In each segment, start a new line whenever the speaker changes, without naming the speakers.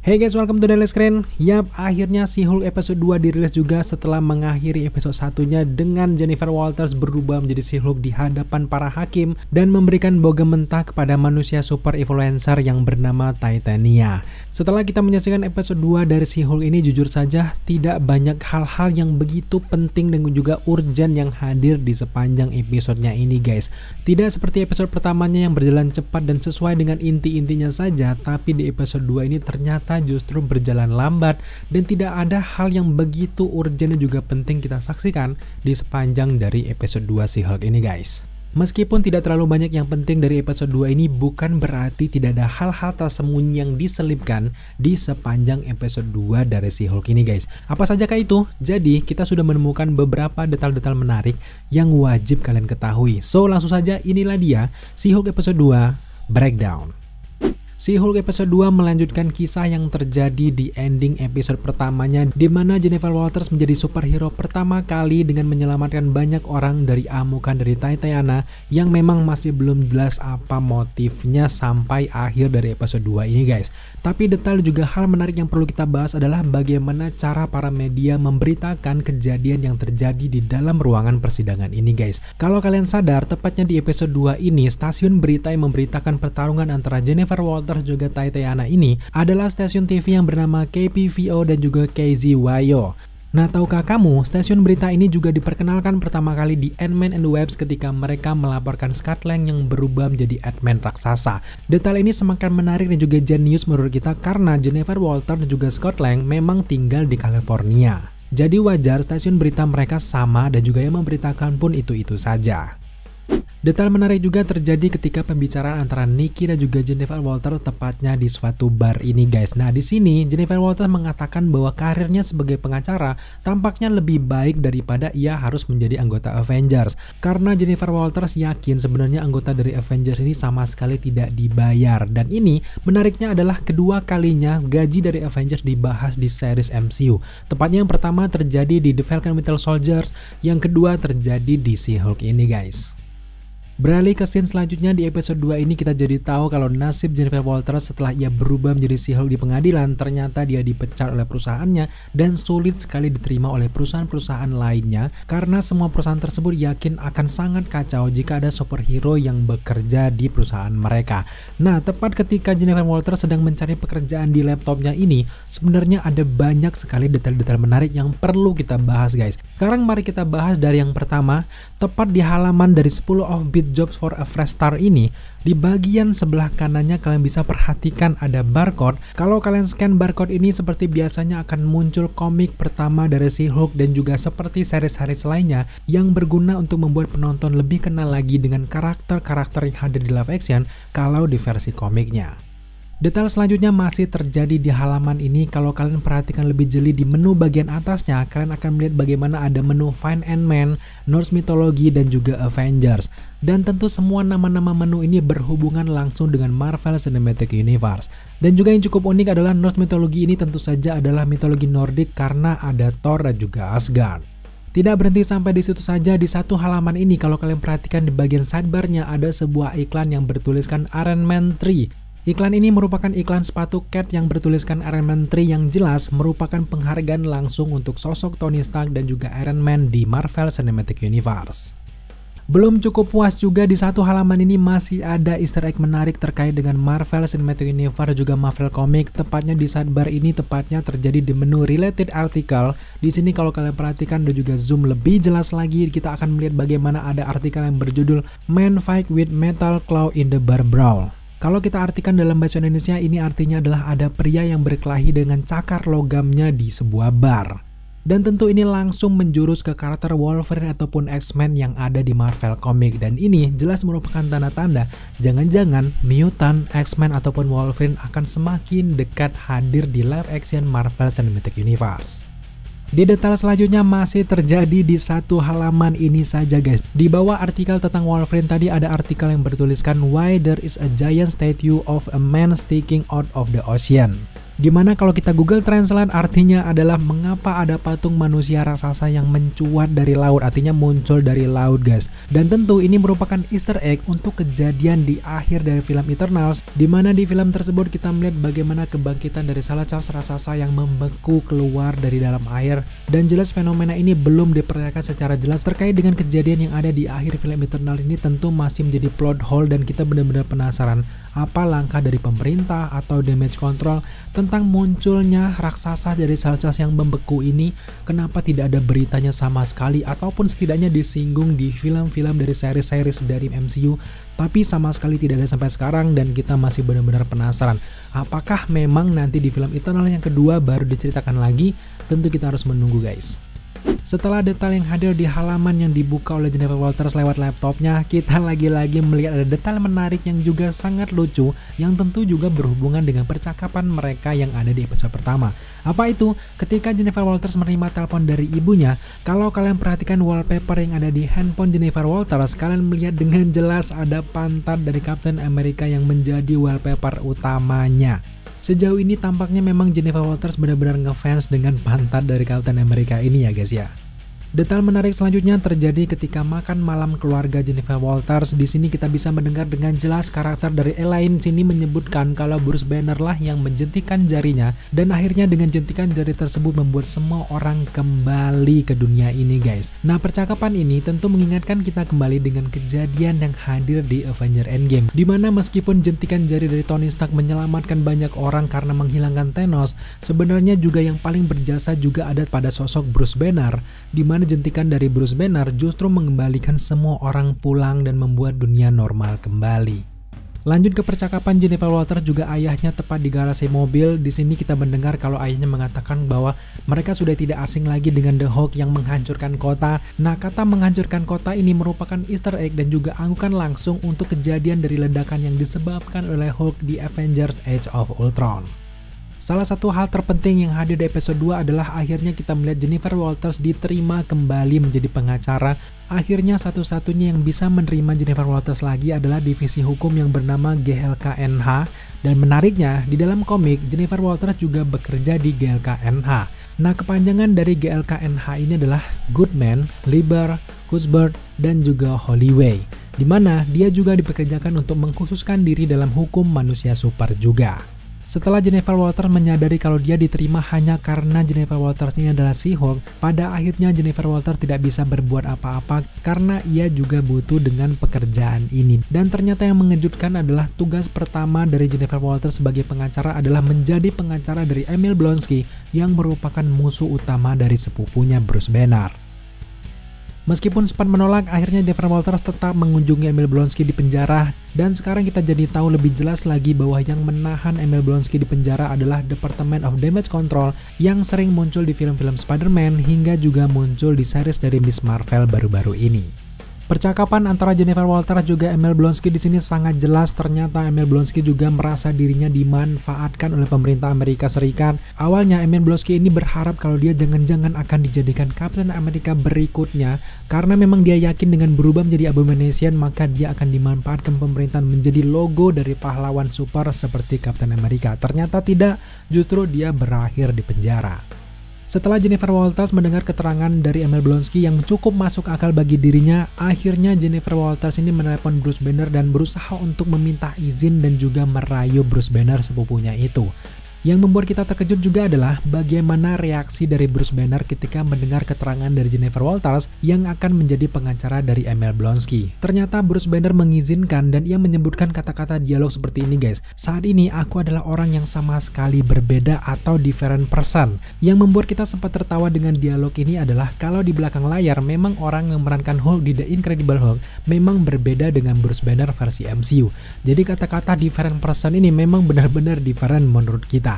Hey guys, welcome to Daily Screen. Yap, akhirnya She-Hulk episode 2 dirilis juga setelah mengakhiri episode satunya dengan Jennifer Walters berubah menjadi She-Hulk di hadapan para hakim dan memberikan bogem mentah kepada manusia super influencer yang bernama Titania. Setelah kita menyaksikan episode 2 dari She-Hulk ini, jujur saja tidak banyak hal-hal yang begitu penting dan juga urgent yang hadir di sepanjang episodenya ini guys. Tidak seperti episode pertamanya yang berjalan cepat dan sesuai dengan inti-intinya saja, tapi di episode 2 ini ternyata justru berjalan lambat dan tidak ada hal yang begitu urgent dan juga penting kita saksikan di sepanjang dari episode 2 She-Hulk ini guys. Meskipun tidak terlalu banyak yang penting dari episode 2 ini, bukan berarti tidak ada hal-hal tersembunyi yang diselipkan di sepanjang episode 2 dari She-Hulk ini guys. Apa sajakah itu? Jadi kita sudah menemukan beberapa detail-detail menarik yang wajib kalian ketahui. So langsung saja, inilah dia She-Hulk episode 2 Breakdown. She-Hulk episode 2 melanjutkan kisah yang terjadi di ending episode pertamanya, di mana Jennifer Walters menjadi superhero pertama kali dengan menyelamatkan banyak orang dari amukan dari Titania yang memang masih belum jelas apa motifnya sampai akhir dari episode 2 ini guys. Tapi detail juga hal menarik yang perlu kita bahas adalah bagaimana cara para media memberitakan kejadian yang terjadi di dalam ruangan persidangan ini guys. Kalau kalian sadar, tepatnya di episode 2 ini stasiun berita yang memberitakan pertarungan antara Jennifer Walters juga Titania ini adalah stasiun TV yang bernama KPVO dan juga KZYO. Nah, tahukah kamu, stasiun berita ini juga diperkenalkan pertama kali di Ant-Man and the Wasp ketika mereka melaporkan Scott Lang yang berubah menjadi Ant-Man raksasa. Detail ini semakin menarik dan juga jenius menurut kita karena Jennifer Walters dan juga Scott Lang memang tinggal di California. Jadi wajar stasiun berita mereka sama dan juga yang memberitakan pun itu-itu saja. Detail menarik juga terjadi ketika pembicaraan antara Nikki dan juga Jennifer Walters tepatnya di suatu bar ini guys. Nah, di sini Jennifer Walters mengatakan bahwa karirnya sebagai pengacara tampaknya lebih baik daripada ia harus menjadi anggota Avengers. Karena Jennifer Walters yakin sebenarnya anggota dari Avengers ini sama sekali tidak dibayar. Dan ini menariknya adalah kedua kalinya gaji dari Avengers dibahas di series MCU. Tepatnya yang pertama terjadi di The Falcon Winter Soldier, yang kedua terjadi di She-Hulk ini guys. Beralih ke scene selanjutnya di episode 2 ini, kita jadi tahu kalau nasib Jennifer Walters setelah ia berubah menjadi She-Hulk di pengadilan, ternyata dia dipecat oleh perusahaannya dan sulit sekali diterima oleh perusahaan-perusahaan lainnya karena semua perusahaan tersebut yakin akan sangat kacau jika ada superhero yang bekerja di perusahaan mereka. Nah, tepat ketika Jennifer Walters sedang mencari pekerjaan di laptopnya ini, sebenarnya ada banyak sekali detail-detail menarik yang perlu kita bahas guys. Sekarang mari kita bahas dari yang pertama, tepat di halaman dari 10 offbeat Jobs for a Fresh Start ini, di bagian sebelah kanannya kalian bisa perhatikan ada barcode. Kalau kalian scan barcode ini, seperti biasanya akan muncul komik pertama dari She-Hulk dan juga seperti series-series lainnya yang berguna untuk membuat penonton lebih kenal lagi dengan karakter-karakter yang hadir di live action kalau di versi komiknya. Detail selanjutnya masih terjadi di halaman ini. Kalau kalian perhatikan lebih jeli di menu bagian atasnya, kalian akan melihat bagaimana ada menu Find Ant-Man, Norse Mythology, dan juga Avengers. Dan tentu semua nama-nama menu ini berhubungan langsung dengan Marvel Cinematic Universe. Dan juga yang cukup unik adalah Norse Mythology ini tentu saja adalah mitologi Nordik karena ada Thor dan juga Asgard. Tidak berhenti sampai di situ saja, di satu halaman ini kalau kalian perhatikan di bagian sidebarnya ada sebuah iklan yang bertuliskan Iron Man 3. Iklan ini merupakan iklan sepatu Cat yang bertuliskan Iron Man 3 yang jelas merupakan penghargaan langsung untuk sosok Tony Stark dan juga Iron Man di Marvel Cinematic Universe. Belum cukup puas juga, di satu halaman ini masih ada easter egg menarik terkait dengan Marvel Cinematic Universe juga Marvel Comics. Tepatnya di sidebar ini tepatnya terjadi di menu Related Article. Di sini kalau kalian perhatikan dan juga zoom lebih jelas lagi, kita akan melihat bagaimana ada artikel yang berjudul Man Fight with Metal Claw in the Bar Brawl. Kalau kita artikan dalam bahasa Indonesia, ini artinya adalah ada pria yang berkelahi dengan cakar logamnya di sebuah bar. Dan tentu ini langsung menjurus ke karakter Wolverine ataupun X-Men yang ada di Marvel Comics. Dan ini jelas merupakan tanda-tanda jangan-jangan mutant, X-Men ataupun Wolverine akan semakin dekat hadir di live action Marvel Cinematic Universe. Di detail selanjutnya masih terjadi di satu halaman ini saja guys. Di bawah artikel tentang Wolverine tadi ada artikel yang bertuliskan Why there is a giant statue of a man sticking out of the ocean. Dimana kalau kita Google Translate artinya adalah mengapa ada patung manusia raksasa yang mencuat dari laut, artinya muncul dari laut guys. Dan tentu ini merupakan easter egg untuk kejadian di akhir dari film Eternals, dimana di film tersebut kita melihat bagaimana kebangkitan dari salah satu raksasa yang membeku keluar dari dalam air. Dan jelas fenomena ini belum diperlihatkan secara jelas terkait dengan kejadian yang ada di akhir film Eternals ini, tentu masih menjadi plot hole dan kita benar-benar penasaran apa langkah dari pemerintah atau damage control tentang munculnya raksasa dari salsas yang membeku ini. Kenapa tidak ada beritanya sama sekali ataupun setidaknya disinggung di film-film dari series-series dari MCU, tapi sama sekali tidak ada sampai sekarang dan kita masih benar-benar penasaran apakah memang nanti di film Eternal yang kedua baru diceritakan lagi. Tentu kita harus menunggu guys. Setelah detail yang hadir di halaman yang dibuka oleh Jennifer Walters lewat laptopnya, kita lagi-lagi melihat ada detail menarik yang juga sangat lucu yang tentu juga berhubungan dengan percakapan mereka yang ada di episode pertama. Apa itu? Ketika Jennifer Walters menerima telepon dari ibunya, kalau kalian perhatikan wallpaper yang ada di handphone Jennifer Walters, kalian melihat dengan jelas ada pantat dari Captain America yang menjadi wallpaper utamanya. Sejauh ini tampaknya memang Jennifer Walters benar-benar ngefans dengan pantat dari Captain America ini ya guys ya. Detail menarik selanjutnya terjadi ketika makan malam keluarga Jennifer Walters. Di sini kita bisa mendengar dengan jelas karakter dari Elaine sini menyebutkan kalau Bruce Banner lah yang menjentikan jarinya, dan akhirnya dengan jentikan jari tersebut membuat semua orang kembali ke dunia ini guys. Nah, percakapan ini tentu mengingatkan kita kembali dengan kejadian yang hadir di Avengers Endgame, dimana meskipun jentikan jari dari Tony Stark menyelamatkan banyak orang karena menghilangkan Thanos, sebenarnya juga yang paling berjasa juga ada pada sosok Bruce Banner, dimana jentikan dari Bruce Banner justru mengembalikan semua orang pulang dan membuat dunia normal kembali. Lanjut ke percakapan Jennifer Walters juga ayahnya tepat di garasi mobil. Di sini kita mendengar kalau ayahnya mengatakan bahwa mereka sudah tidak asing lagi dengan The Hulk yang menghancurkan kota. Nah, kata menghancurkan kota ini merupakan easter egg dan juga anggukan langsung untuk kejadian dari ledakan yang disebabkan oleh Hulk di Avengers Age of Ultron. Salah satu hal terpenting yang hadir di episode 2 adalah akhirnya kita melihat Jennifer Walters diterima kembali menjadi pengacara. Akhirnya satu-satunya yang bisa menerima Jennifer Walters lagi adalah divisi hukum yang bernama GLKNH. Dan menariknya, di dalam komik Jennifer Walters juga bekerja di GLKNH. Nah, kepanjangan dari GLKNH ini adalah Goodman, Lieber, Cuthbert, dan juga Holloway, di mana dia juga dipekerjakan untuk mengkhususkan diri dalam hukum manusia super juga. Setelah Jennifer Walters menyadari kalau dia diterima hanya karena Jennifer Walters ini adalah She-Hulk, pada akhirnya Jennifer Walters tidak bisa berbuat apa-apa karena ia juga butuh dengan pekerjaan ini. Dan ternyata yang mengejutkan adalah tugas pertama dari Jennifer Walters sebagai pengacara adalah menjadi pengacara dari Emil Blonsky yang merupakan musuh utama dari sepupunya Bruce Banner. Meskipun sempat menolak, akhirnya Jennifer Walters tetap mengunjungi Emil Blonsky di penjara, dan sekarang kita jadi tahu lebih jelas lagi bahwa yang menahan Emil Blonsky di penjara adalah Department of Damage Control yang sering muncul di film-film Spider-Man hingga juga muncul di series dari Miss Marvel baru-baru ini. Percakapan antara Jennifer Walters juga Emil Blonsky di sini sangat jelas. Ternyata Emil Blonsky juga merasa dirinya dimanfaatkan oleh pemerintah Amerika Serikat. Awalnya Emil Blonsky ini berharap kalau dia jangan-jangan akan dijadikan Captain America berikutnya, karena memang dia yakin dengan berubah menjadi Abomination maka dia akan dimanfaatkan pemerintahan menjadi logo dari pahlawan super seperti Captain America. Ternyata tidak, justru dia berakhir di penjara. Setelah Jennifer Walters mendengar keterangan dari Emil Blonsky yang cukup masuk akal bagi dirinya, akhirnya Jennifer Walters ini menelepon Bruce Banner dan berusaha untuk meminta izin dan juga merayu Bruce Banner sepupunya itu. Yang membuat kita terkejut juga adalah bagaimana reaksi dari Bruce Banner ketika mendengar keterangan dari Jennifer Walters yang akan menjadi pengacara dari Emil Blonsky. Ternyata Bruce Banner mengizinkan dan ia menyebutkan kata-kata dialog seperti ini guys. Saat ini aku adalah orang yang sama sekali berbeda atau different person. Yang membuat kita sempat tertawa dengan dialog ini adalah kalau di belakang layar memang orang yang memerankan Hulk di The Incredible Hulk memang berbeda dengan Bruce Banner versi MCU. Jadi kata-kata different person ini memang benar-benar different menurut kita.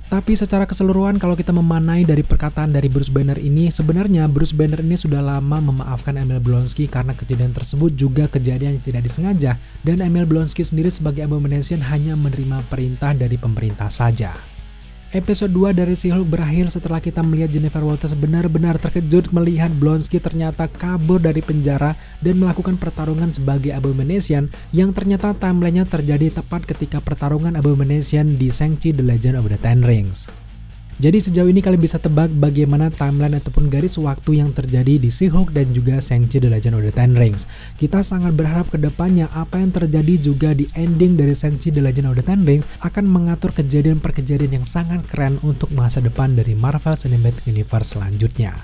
Tapi secara keseluruhan kalau kita memanai dari perkataan dari Bruce Banner ini, sebenarnya Bruce Banner ini sudah lama memaafkan Emil Blonsky karena kejadian tersebut juga kejadian yang tidak disengaja, dan Emil Blonsky sendiri sebagai Abomination hanya menerima perintah dari pemerintah saja. Episode 2 dari She-Hulk berakhir setelah kita melihat Jennifer Walters benar-benar terkejut melihat Blonsky ternyata kabur dari penjara dan melakukan pertarungan sebagai Abomination yang ternyata timelinenya terjadi tepat ketika pertarungan Abomination di Shang-Chi The Legend of the Ten Rings. Jadi sejauh ini kalian bisa tebak bagaimana timeline ataupun garis waktu yang terjadi di She-Hulk dan juga Shang-Chi The Legend of the Ten Rings. Kita sangat berharap ke depannya apa yang terjadi juga di ending dari Shang-Chi The Legend of the Ten Rings akan mengatur kejadian per kejadian yang sangat keren untuk masa depan dari Marvel Cinematic Universe selanjutnya.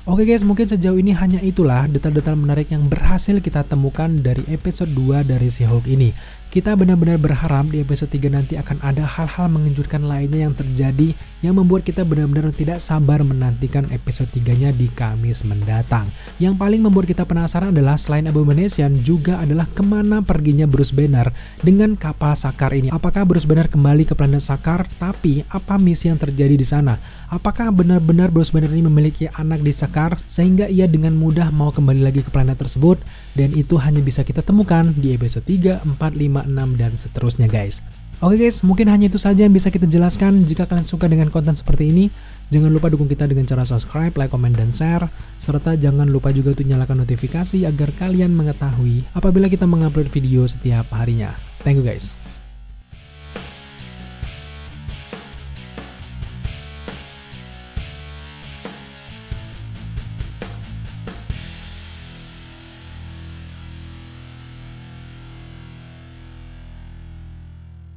Oke guys, mungkin sejauh ini hanya itulah detail-detail menarik yang berhasil kita temukan dari episode 2 dari She-Hulk ini. Kita benar-benar berharap di episode 3 nanti akan ada hal-hal mengejutkan lainnya yang terjadi yang membuat kita benar-benar tidak sabar menantikan episode 3-nya di Kamis mendatang. Yang paling membuat kita penasaran adalah selain Abomination juga adalah kemana perginya Bruce Banner dengan kapal Sakaar ini. Apakah Bruce Banner kembali ke planet Sakaar? Tapi apa misi yang terjadi di sana? Apakah benar-benar Bruce Banner ini memiliki anak di Sakaar sehingga ia dengan mudah mau kembali lagi ke planet tersebut? Dan itu hanya bisa kita temukan di episode 3, 4, 5, 6 dan seterusnya guys. Oke guys, mungkin hanya itu saja yang bisa kita jelaskan. Jika kalian suka dengan konten seperti ini, jangan lupa dukung kita dengan cara subscribe, like, komen, dan share. Serta jangan lupa juga untuk nyalakan notifikasi agar kalian mengetahui apabila kita mengupload video setiap harinya. Thank you guys.